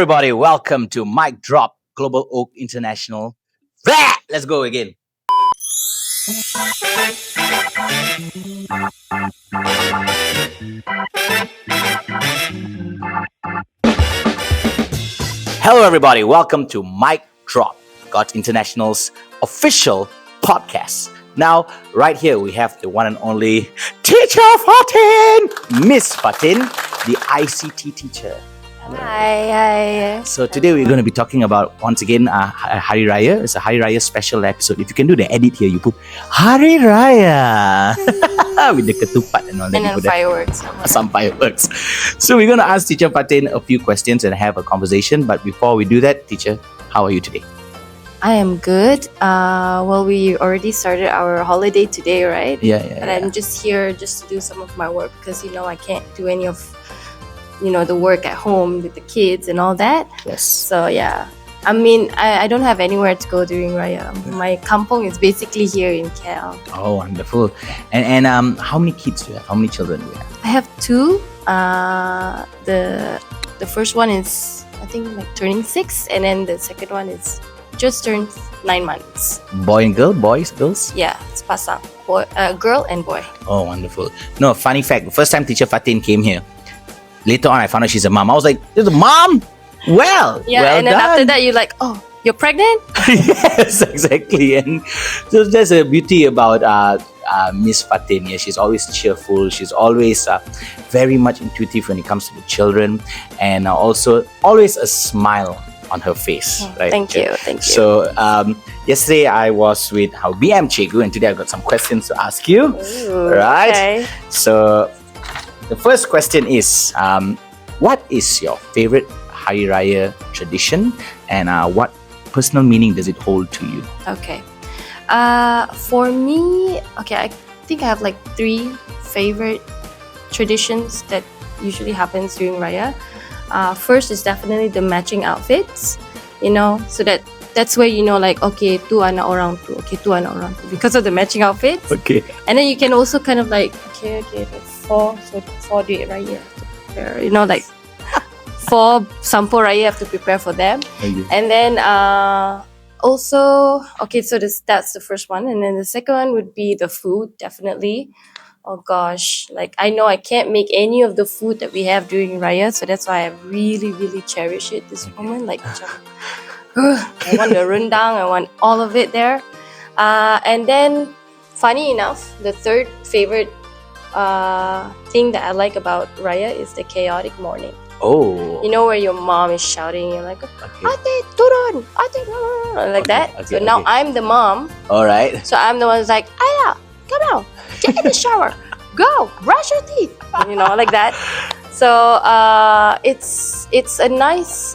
everybody. Welcome to Mic Drop Global Oak International. Let's go again. Hello, everybody. Welcome to Mic Drop, God International's official podcast. Now, right here, we have the one and only Teacher Fatin, Miss Fatin, the ICT teacher. Hello. Hi. So today we're going to be talking about, once again, Hari Raya. It's a Hari Raya special episode. If you can do the edit here, you put Hari Raya with the ketupat and all that. And then fireworks. Some fireworks. So we're going to ask Teacher Fatin a few questions and have a conversation. But before we do that, teacher, how are you today? I am good. Well, we already started our holiday today, right? Yeah. But I'm just here just to do some of my work because, I can't do any of, the work at home with the kids and all that. Yes. So, yeah. I mean, I don't have anywhere to go during Raya. My kampong is basically here in KL. Oh, wonderful. And how many kids do you have? How many children do you have? I have two. The first one is, I think, turning 6. And then the second one is just turned 9 months. Boy and girl? Boys, girls? Yeah, it's pasang. Boy, girl and boy. Oh, wonderful. No, funny fact. The first time Teacher Fatin came here, later on I found out she's a mom. I was like, "There's a mom? Well, yeah, well and then done." after that you're like, "Oh, you're pregnant?" Yes, exactly. And so there's a beauty about Miss Fatin. Yeah, she's always cheerful. She's always very much intuitive when it comes to the children, and also always a smile on her face. Right? Thank you. So yesterday I was with our BM Cikgu, and today I've got some questions to ask you. Ooh, right? Okay. So the first question is, what is your favorite Hari Raya tradition, and what personal meaning does it hold to you? Okay. For me, I think I have 3 favorite traditions that usually happens during Raya. First is definitely the matching outfits, so that's where okay, tu anak orang tu, okay, tu anak orang tu, because of the matching outfits. Okay. And then you can also kind of okay, 4 day Raya to prepare, 4 sampo Raya have to prepare for them. Okay. And then also, okay, so that's the first one. And then the second one would be the food, definitely. Oh gosh, I know I can't make any of the food that we have during Raya, so that's why I really, really cherish it this moment. I want the rendang, I want all of it there. And then, funny enough, the third favorite thing that I like about Raya is the chaotic morning. Oh. Where your mom is shouting, you're like, Okay. Ate, turun, ate, turun, like that. Okay, So now okay. I'm the mom. All right. So I'm the one who's like, Aya, come out, get in the shower, go, brush your teeth, like that. So it's a nice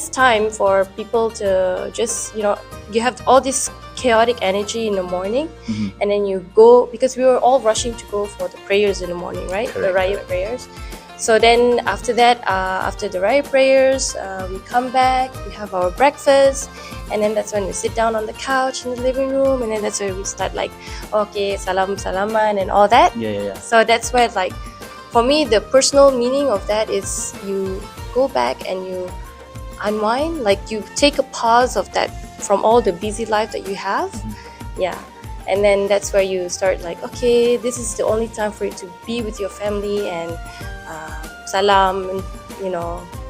time for people to just you have all this chaotic energy in the morning, and then you go, because we were all rushing to go for the prayers in the morning, right? Correct, The Raya prayers. So then after that, after the Raya prayers, we come back, we have our breakfast, and then that's when we sit down on the couch in the living room, and then that's where we start okay, salaman and all that. Yeah. So that's where for me, the personal meaning of that is you go back and you unwind, you take a pause of that from all the busy life that you have. Yeah. And then that's where you start okay, this is the only time for you to be with your family and salam and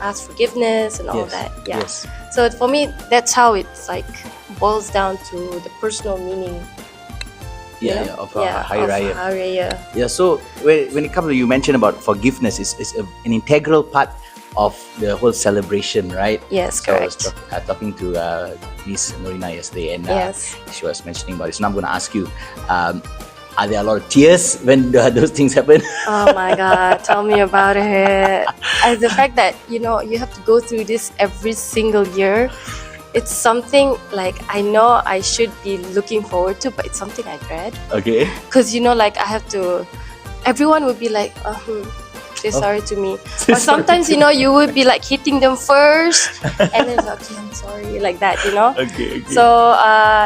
ask forgiveness and all Yes, that. Yeah. yes. So for me, that's how it's boils down to the personal meaning. Of Hari Raya. Hari Raya. Yeah, so when it comes to, you mentioned about forgiveness, is an integral part of the whole celebration, right? Yes, so correct. I was talking to Miss Norina yesterday, and Yes. she was mentioning about it. So now I'm going to ask you, are there a lot of tears when those things happen? Oh my God, tell me about it. The fact that, you have to go through this every single year, it's something I know I should be looking forward to, but it's something I dread. Okay. Because, I have to, everyone would be say sorry to me. Or sometimes, you would be hitting them first, and then it's okay, I'm sorry, like that, Okay. So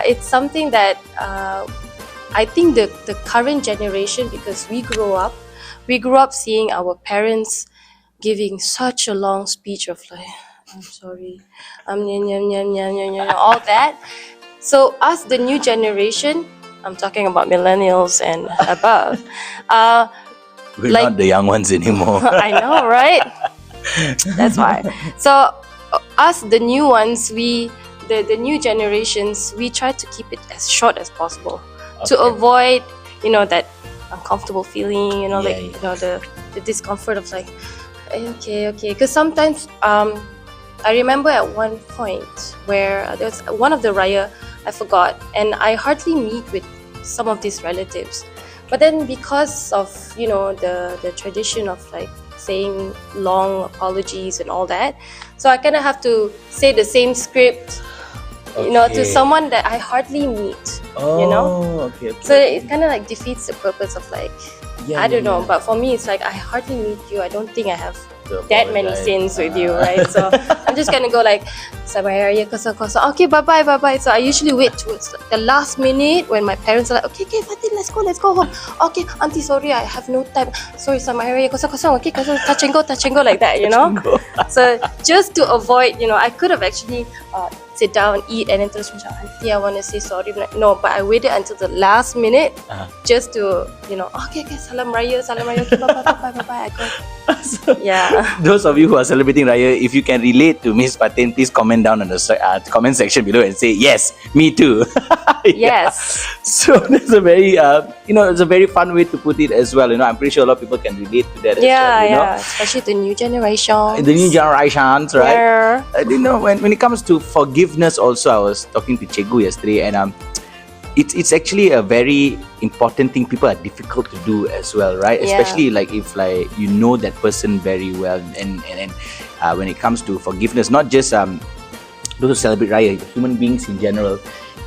it's something that I think the current generation, because we grew up seeing our parents giving such a long speech of like, I'm sorry, all that. So us, the new generation, I'm talking about millennials and above. We're like- not the young ones anymore. I know, right? That's why. So us, the new ones, the new generations, we try to keep it as short as possible to Okay. avoid, that uncomfortable feeling, Yeah, like yeah. the discomfort of like, okay. Because sometimes I remember at one point where there was one of the Raya, I forgot, and I hardly meet with some of these relatives. But then because of, the tradition of like saying long apologies and all that, so I kind of have to say the same script, to Okay. someone that I hardly meet. Okay. So it kind of like defeats the purpose of like, Yeah, I don't yeah, know, yeah. but for me it's like I hardly meet you. I don't think I have To that many apologize. sins with you, right? So I'm just gonna go like, Selamat Hari Raya kosong-kosong. Okay, bye. So I usually wait towards like, the last minute when my parents are like, okay, Fatin, let's go home. Okay, auntie, sorry, I have no time. Sorry, Selamat Hari Raya kosong-kosong. Okay, touch and go like that, So just to avoid, I could have actually sit down, eat, and then terus macam, auntie, I want to say sorry. But I waited until the last minute just to, okay, salam raya, okay, bye. I go. Yeah. Those of you who are celebrating Raya, if you can relate to Miss Fatin, please comment down on the comment section below and say, yes, me too. Yeah. Yes. So that's a very, it's a very fun way to put it as well. I'm pretty sure a lot of people can relate to that as well. Yeah. Especially the new generation. The new generations, right? Yeah. When it comes to forgiveness also, I was talking to Chegu yesterday, and it's actually a very important thing people are difficult to do as well, right? Yeah. Especially like if like you know that person very well, and when it comes to forgiveness, not just those who celebrate Raya, human beings in general,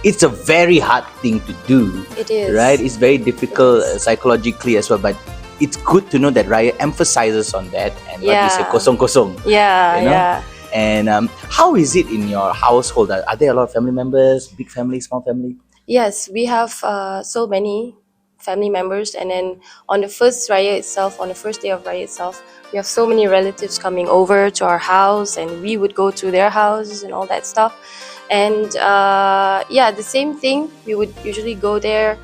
it's a very hard thing to do. It is. Right? It's very difficult psychologically as well, but it's good to know that Raya emphasizes on that, and what you say, kosong. Yeah, You know? yeah. And how is it in your household? Are there a lot of family members, big family, small family? Yes, we have so many family members, and then on the first Raya itself, on the first day of Raya itself, we have so many relatives coming over to our house, and we would go to their houses and all that stuff. And the same thing. We would usually go there,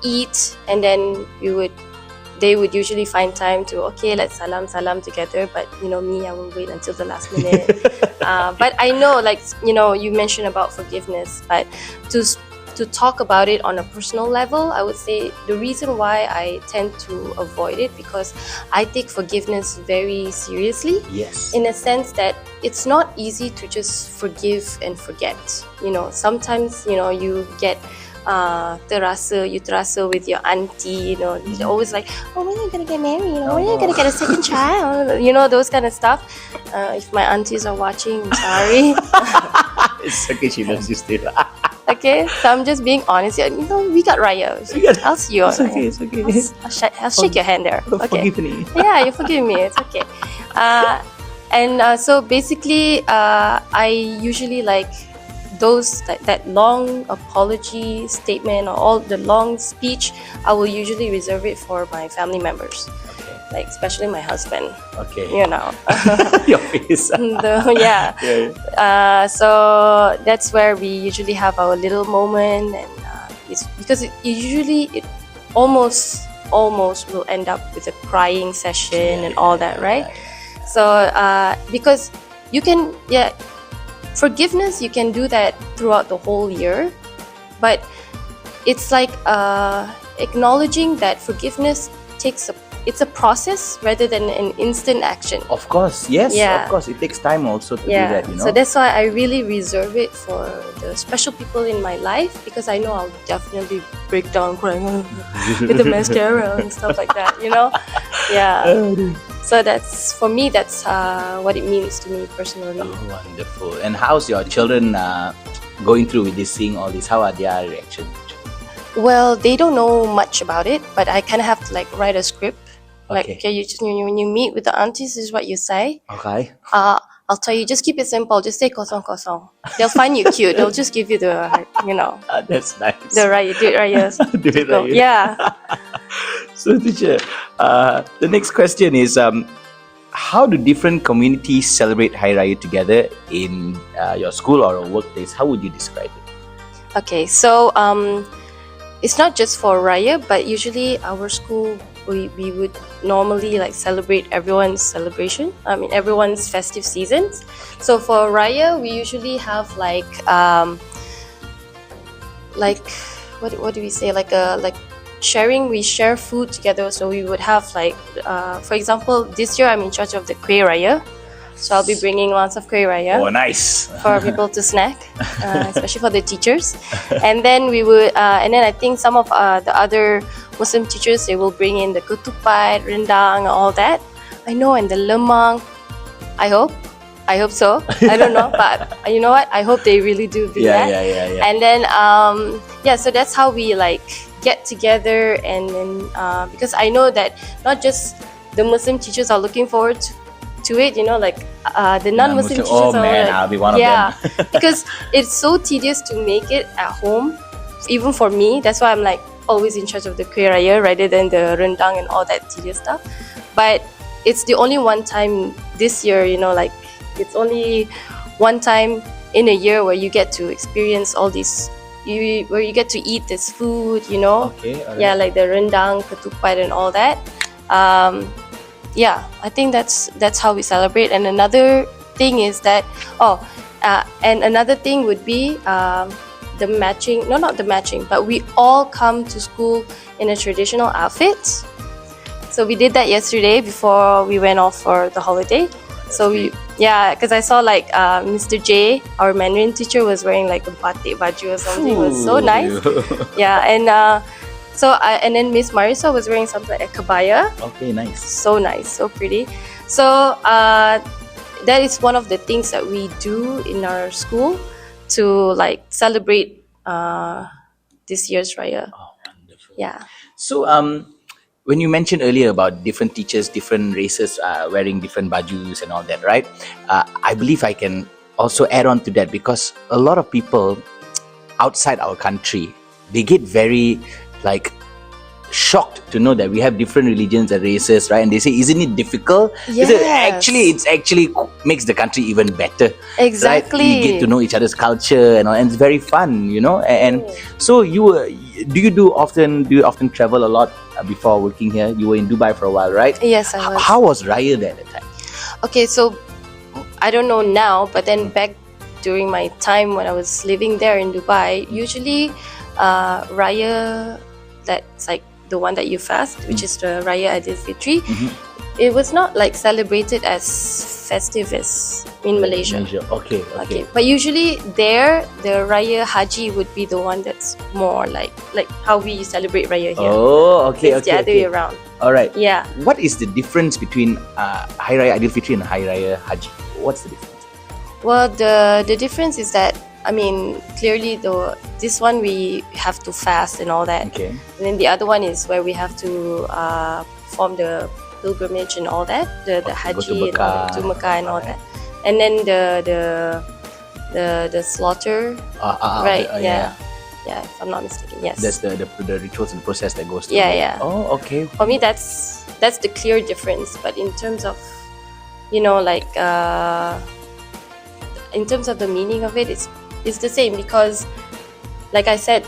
eat, and then they would usually find time to, okay, let's salam together. But me, I will wait until the last minute. But I know, like, you mentioned about forgiveness, but to talk about it on a personal level, I would say the reason why I tend to avoid it, because I take forgiveness very seriously. Yes. In a sense that it's not easy to just forgive and forget. Sometimes you get terasa with your auntie, you're always like, oh, when are you gonna get married? When are you gonna get a second child? Those kind of stuff. If my aunties are watching, I'm sorry. It's okay, she loves you still. Okay, so I'm just being honest. We got Raya. I'll see you. It's okay. I'll shake your hand there. Okay. Forgive me. Yeah, you forgive me. It's okay. So basically, I usually like those that long apology statement or all the long speech. I will usually reserve it for my family members, like especially my husband. Okay. Your face. So that's where we usually have our little moment, and it's because it almost will end up with a crying session and all that, right? So because you can, forgiveness, you can do that throughout the whole year, but it's like acknowledging that forgiveness it's a process rather than an instant action. Of course, yes. Yeah. Of course, it takes time also to do that. So that's why I really reserve it for the special people in my life, because I know I'll definitely break down crying with the mascara and stuff like that. Yeah. So that's, for me, that's what it means to me personally. Oh, wonderful. And how's your children going through with this, seeing all this? How are their reactions? Well, they don't know much about it, but I kind of have to like write a script. Like, Okay. okay, when you meet with the aunties, this is what you say. Okay. I'll tell you, just keep it simple. Just say kosong. They'll find you cute. They'll just give you the, That's nice. the raya, do it rayas. Do it raya. Yeah. So, teacher, the next question is, how do different communities celebrate Hari Raya together in your school or a workplace? How would you describe it? Okay, so it's not just for Raya, but usually our school we would normally like celebrate everyone's celebration. I mean everyone's festive seasons. So for Raya, we usually have like what do we say? Like sharing. We share food together. So we would have like for example, this year I'm in charge of the Kueh Raya. So I'll be bringing lots of Kueh Raya. Oh, nice. For people to snack, especially for the teachers. And then we would, and then I think some of the other Muslim teachers, they will bring in the ketupat, rendang, all that. I know, and the lemang. I hope so. I don't know, but you know what? I hope they really do bring that. Yeah. And then, so that's how we like get together, and then because I know that not just the Muslim teachers are looking forward to it, you know, like the non-Muslim teachers oh are man, like, I'll be one of them. Because it's so tedious to make it at home, even for me. That's why I'm like always in charge of the Kueh Raya rather than the rendang and all that tedious stuff. But it's the only one time this year, you know, like it's only one time in a year where you get to experience all these, where you get to eat this food, you know. Okay, all right. Yeah, like the rendang, ketupat and all that. Yeah, I think that's how we celebrate. And another thing is that and another thing would be the matching. No, not the matching, but we all come to school in a traditional outfit. So we did that yesterday before we went off for the holiday. So because I saw like Mr. J, our Mandarin teacher, was wearing like a batik baju or something. It was so nice. Yeah, and and then Miss Marisa was wearing something like a kabaya. Okay, nice, so pretty. So that is one of the things that we do in our school to like celebrate this year's Raya. Oh, wonderful. Yeah. So when you mentioned earlier about different teachers, different races wearing different bajus and all that, right? I believe I can also add on to that, because a lot of people outside our country, they get very like shocked to know that we have different religions and races, right? And they say, isn't it difficult? Yes. It's actually makes the country even better. Exactly. Right? We get to know each other's culture and all, and it's very fun, you know. And so do you often travel a lot before working here? You were in Dubai for a while, right? Yes, I was. How was Raya there at the time? Okay, so I don't know now, but then back during my time when I was living there in Dubai, usually Raya, that's like the one that you fast, which is the Raya Aidilfitri, it was not like celebrated as festive as in Malaysia. Okay. But usually there, the Raya Haji would be the one that's more like how we celebrate Raya here. Oh, okay. It's the other way around. All right. Yeah. What is the difference between Hari Raya Aidilfitri and Hari Raya Haji? What's the difference? Well, the difference is that, I mean, clearly this one we have to fast and all that. Okay. And then the other one is where we have to perform the pilgrimage and all that, the Haji and all that, to Mecca and all that. And then the slaughter, right? Yeah, if I'm not mistaken, yes. That's the rituals and the process that goes through. Yeah. Oh, okay. For me, that's the clear difference. But in terms of, you know, like in terms of the meaning of it, it's the same, because, like I said,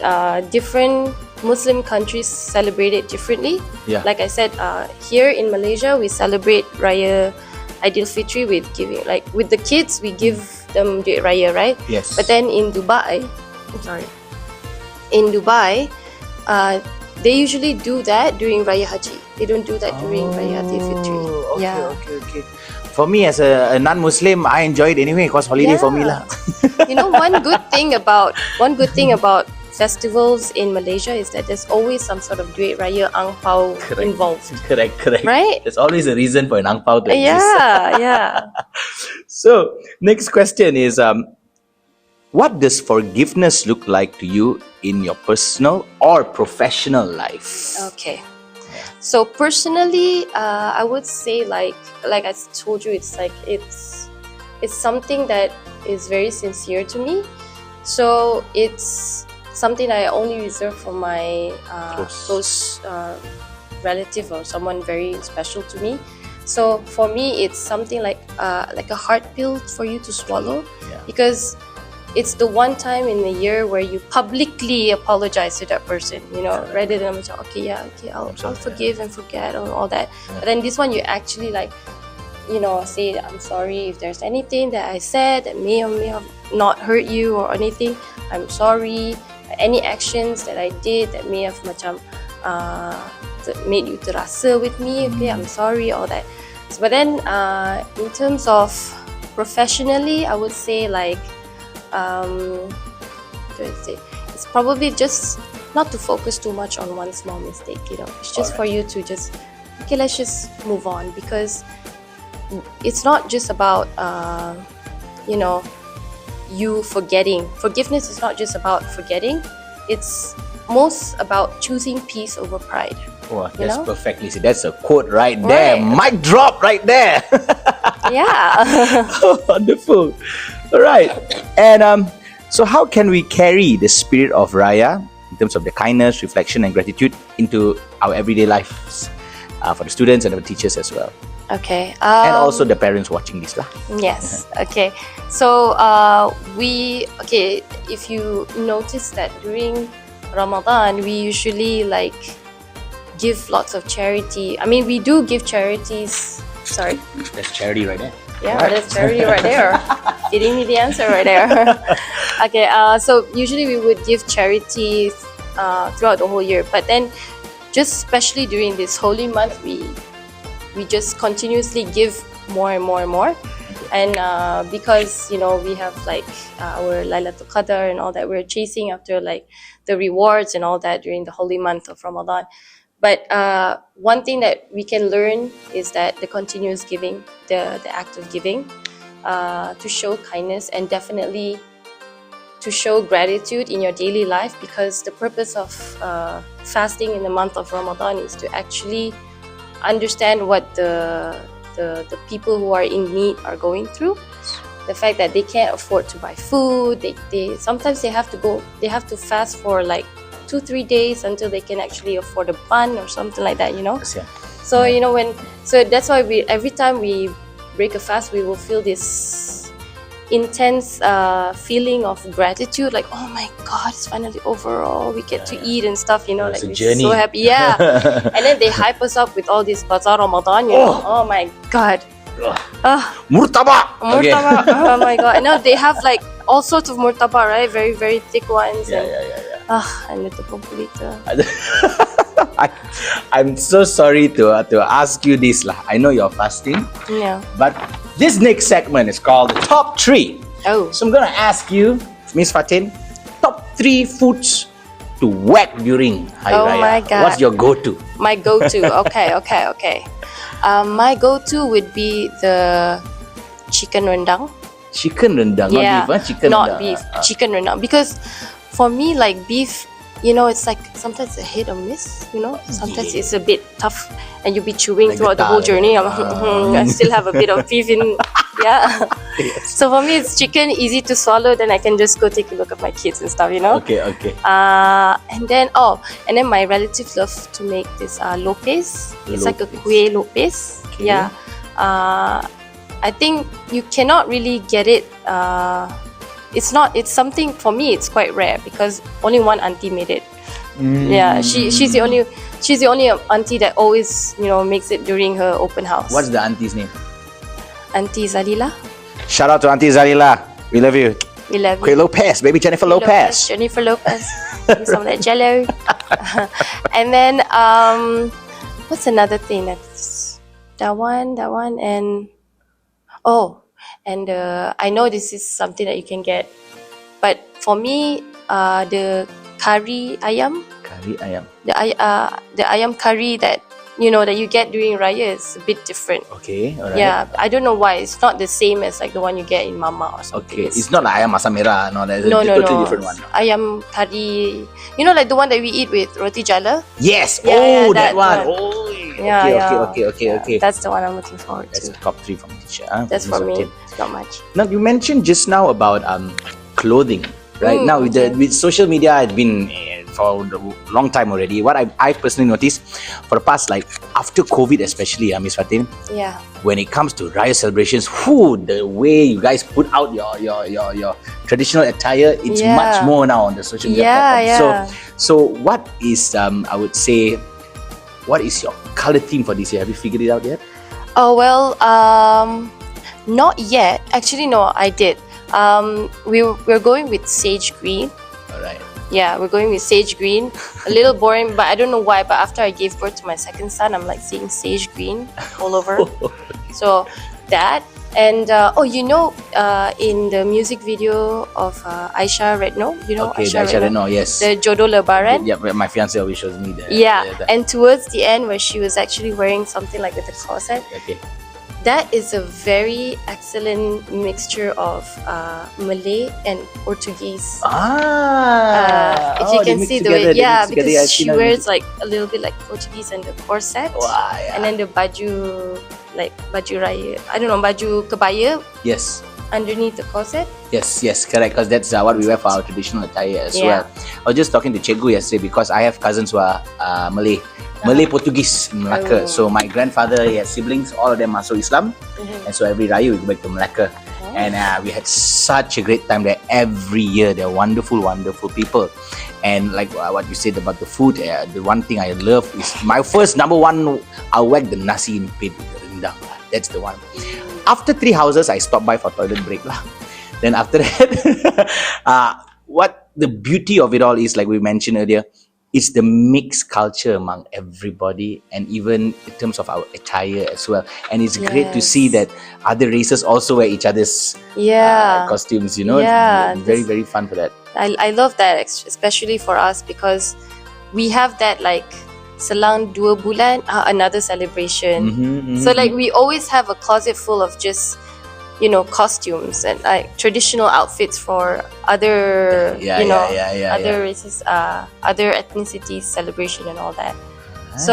different Muslim countries celebrate it differently. Yeah. Like I said, here in Malaysia, we celebrate Raya Aidilfitri with giving, like with the kids, we give them duit Raya, right? Yes. But then in Dubai, they usually do that during Raya Haji. They don't do that during Raya Aidilfitri. Okay. For me, as a non-Muslim, I enjoy it anyway, because holiday for me lah. You know, one good thing about festivals in Malaysia is that there's always some sort of duit raya ang pao involved. Correct. Right? There's always a reason for an ang pao to exist. Yeah. So, next question is, what does forgiveness look like to you in your personal or professional life? Okay. So personally, I would say like I told you, it's something that is very sincere to me. So it's something I only reserve for my close relative or someone very special to me. So for me, it's something like a hard pill for you to swallow, because it's the one time in the year where you publicly apologize to that person, rather than I'll forgive and forget and all that. But then this one, you actually say I'm sorry if there's anything that I said that may or may have not hurt you or anything. I'm sorry. Any actions that I did that may have made you terasa with me, okay, I'm sorry, all that. But then in terms of professionally, I would say it's probably just not to focus too much on one small mistake, It's just for you to just, let's just move on, because it's not just about, you forgetting. Forgiveness is not just about forgetting. It's most about choosing peace over pride. Oh, that's perfectly said. That's a quote right there. Mic drop right there. Yeah. Wonderful. All right. And so how can we carry the spirit of Raya in terms of the kindness, reflection, and gratitude into our everyday lives for the students and the teachers as well? Okay. And also the parents watching this lah. Yes. Okay. So if you notice that during Ramadan, we usually give lots of charity. I mean, we do give charities. Sorry. That's charity right there. Yeah, that's charity right there. Giving me the answer right there. Okay. So usually we would give charities throughout the whole year, but then just especially during this holy month, we just continuously give more and more and more. And because we have our Laylatul Qadr and all that, we're chasing after the rewards and all that during the holy month of Ramadan. But one thing that we can learn is that the continuous giving, the act of giving, to show kindness and definitely to show gratitude in your daily life, because the purpose of fasting in the month of Ramadan is to actually understand what the people who are in need are going through. The fact that they can't afford to buy food, they sometimes they have to fast for 2-3 days until they can actually afford a bun or something like that, Yes, yeah. So so that's why every time we break a fast, we will feel this intense feeling of gratitude, oh my God, it's finally over, we get to eat and stuff, it's a we're journey. so happy. Yeah. And then they hype us up with all this bazaar Ramadan, oh my God. Murtaba. Murtaba. Oh my God. And now they have all sorts of murtaba, right? Very, very thick ones. Yeah. I need to complete I'm so sorry to ask you this lah. I know you're fasting. Yeah. But this next segment is called the top 3. Oh. So I'm gonna ask you, Miss Fatin, top 3 foods to whack during Hari Raya. Oh my God. What's your go-to? My go-to. Okay. My go-to would be the chicken rendang. Chicken rendang, Yeah, not beef, chicken not rendang. beef. Chicken rendang. Because for me, beef, it's sometimes a hit or miss, Sometimes it's a bit tough and you'll be chewing throughout the whole journey. I still have a bit of beef in, yeah. Yes. So for me, it's chicken, easy to swallow. Then I can just go take a look at my kids and stuff, Okay. And then my relatives love to make this lopes. It's like a kueh lopes. Okay. Yeah. I think you cannot really get it. It's something, for me, it's quite rare because only one auntie made it. Yeah, she's the only auntie that always makes it during her open house. What's the auntie's name? Auntie Zalila. Shout out to Auntie Zalila. We love you. We love you. Kueh Lopez, baby Jennifer Lopez. Jennifer Lopez. Some of that jello. And then what's another thing? That's that one and I know this is something that you can get, but for me, the kari ayam. Kari ayam. The ayam curry that that you get during Raya is a bit different. Okay, alright. Yeah, I don't know why it's not the same as the one you get in Mama or something. Okay, it's not like ayam masam merah. No, that's No. a totally different one. Ayam curry, the one that we eat with roti jala. Yes. Yeah, that that one. one. Oh. Yeah, Okay. That's the one I'm looking forward That's to. the top 3 from teacher. That's for me. Okay. Not much. Now you mentioned just now about clothing, right? Now with social media, it's been for a long time already. What I personally noticed for the past after COVID especially, Miss Fatin, Yeah. when it comes to Raya celebrations, the way you guys put out your traditional attire, it's Yeah. much more now on the social media Yeah, platform. So what is, I would say, what is your color theme for this year? Have you figured it out yet? Oh well, not yet. Actually, no, I did. We're going with sage green. All right. Yeah, we're going with sage green. A little boring, but I don't know why. But after I gave birth to my second son, I'm like seeing sage green all over. So that, and in the music video of Aisha Retno, Okay, Aisha Retno, yes. the Jodoh Lebaran. Yeah, my fiance always shows me that. Yeah, and towards the end where she was actually wearing something like with a corset, Okay. that is a very excellent mixture of Malay and Portuguese. If you can see the way, because she wears like a little bit like Portuguese and the corset, and then the baju, like baju raya, I don't know, baju kebaya Yes. underneath the corset. Yes, correct. Because that's what we wear for our traditional attire as Yeah. well. I was just talking to Cikgu yesterday because I have cousins who are Malay Portuguese in Malacca. Oh. So my grandfather, he had siblings, all of them masuk Islam, and so every Raya we go back to Malacca, and we had such a great time there every year. They're wonderful, wonderful people. And like what you said about the food, the one thing I love is my first number one. I'll whack the nasi impit with the rendang. That's the one. After 3 houses, I stopped by for toilet break lah. Then after that, what the beauty of it all is, like we mentioned earlier, it's the mixed culture among everybody, and even in terms of our attire as well. And it's great to see that other races also wear each other's costumes. Yeah, It's very, very fun for that. I love that, especially for us, because we have that like selang 2 bulan, another celebration. So like we always have a closet full of just costumes and like traditional outfits for other other races, other ethnicities celebration and all that. So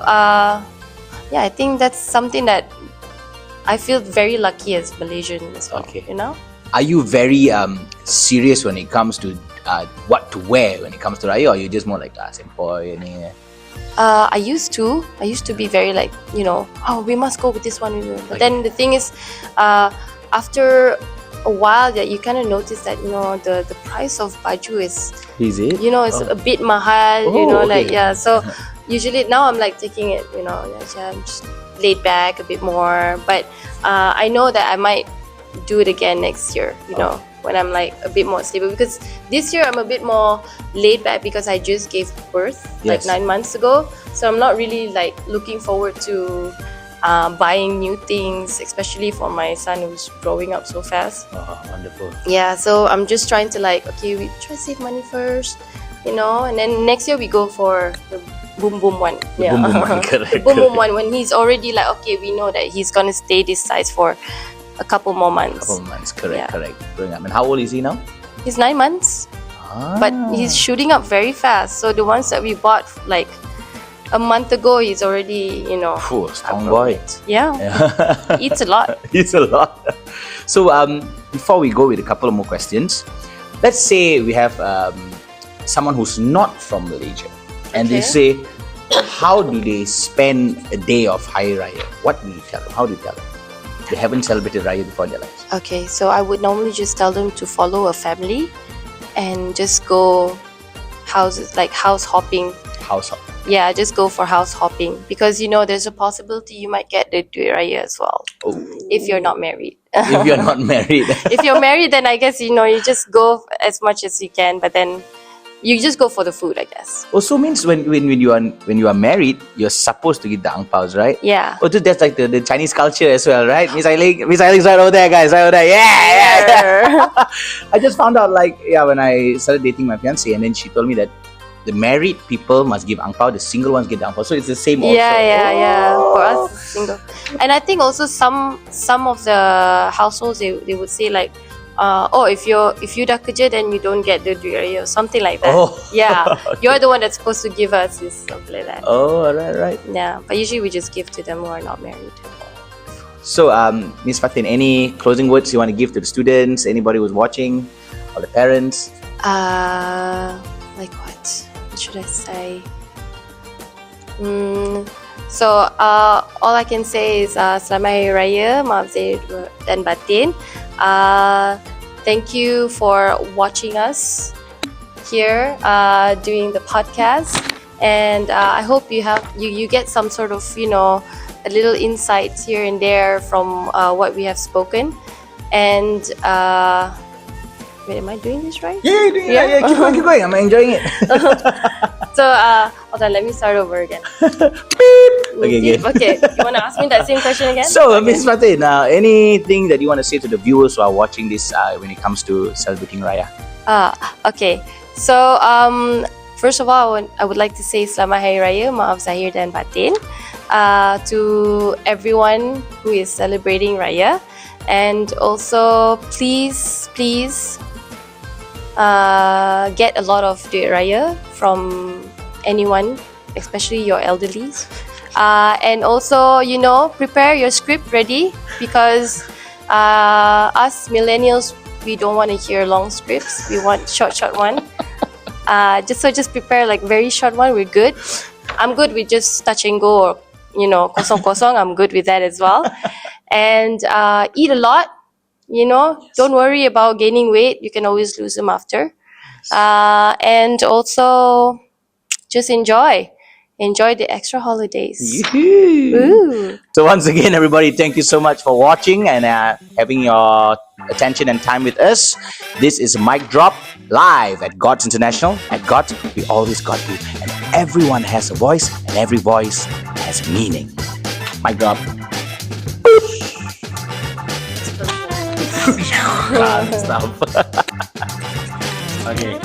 I think that's something that I feel very lucky as Malaysian as well. Okay. Are you very serious when it comes to what to wear when it comes to Raya, or you just more like sempoi? I used to be very like, we must go with this one. But then the thing is, after a while, that you kind of notice that, the price of baju is it? It's a bit mahal, So usually now I'm like taking it, I'm just laid back a bit more. But I know that I might do it again next year, when I'm like a bit more stable, because this year I'm a bit more laid back because I just gave birth like 9 months ago, so I'm not really like looking forward to buying new things, especially for my son who's growing up so fast. Wonderful. So I'm just trying to like, okay, we try to save money first, and then next year we go for the boom boom one. Boom boom one, correct. The boom boom one, when he's already like, okay, we know that he's gonna stay this size for a couple more months. Correct. Growing up. And how old is he now? He's 9 months, but he's shooting up very fast. So the ones that we bought like a month ago, he's already, strong boy. Yeah. Eats a lot. So before we go with a couple of more questions, let's say we have someone who's not from Malaysia, and they say, how do they spend a day of Hari Raya? What do you tell them? How do you tell them? They haven't celebrated Raya before in their lives. Okay, so I would normally just tell them to follow a family and just go house hopping. Yeah, just go for house hopping, because there's a possibility you might get the Duit Raya as well. If you're not married. If you're not married. If you're married, then I guess you just go as much as you can, but then you just go for the food, I guess. Also means when you are married, you're supposed to give the angpaos, right? Yeah. That's like the Chinese culture as well, right? Miss Ailing's right over there, guys, right over there. Yeah. I just found out when I started dating my fiancée, and then she told me that the married people must give angpao, the single ones give the angpao. So it's the same also. Yeah. For us, it's single. And I think also some of the households, they would say like, if you dah kerja, then you don't get the Duit Raya or something like that. Yeah, you're the one that's supposed to give us this, something like that. Right. Yeah, but usually we just give to them who are not married. So, Ms. Fatin, any closing words you want to give to the students, anybody who's watching, or the parents? Like what? What should I say? So all I can say is Selamat Hari Raya, maaf zahir dan batin. Thank you for watching us here doing the podcast, and I hope you get some sort of a little insights here and there from what we have spoken. And wait, am I doing this right? Yeah, you're doing it. Yeah, keep going. I'm enjoying it. So hold on, let me start over again. Okay, good. Okay, you want to ask me that same question again? So, Miss Fatin, anything that you want to say to the viewers who are watching this when it comes to celebrating Raya? Okay. So, first of all, I would like to say Selamat Hari Raya, maaf zahir dan batin, to everyone who is celebrating Raya, and also please get a lot of duit Raya from anyone, especially your elderlies. And also, prepare your script ready, because us millennials, we don't want to hear long scripts. We want short one. Just prepare like very short one. We're good. I'm good with just touch and go, or kosong. I'm good with that as well. And eat a lot. Don't worry about gaining weight. You can always lose them after. And also, just enjoy the extra holidays. Ooh. So once again, everybody, thank you so much for watching and having your attention and time with us. This is Mic Drop live at God's International. At God, we always got you, and everyone has a voice, and every voice has meaning. Mic Drop. Stop. Okay.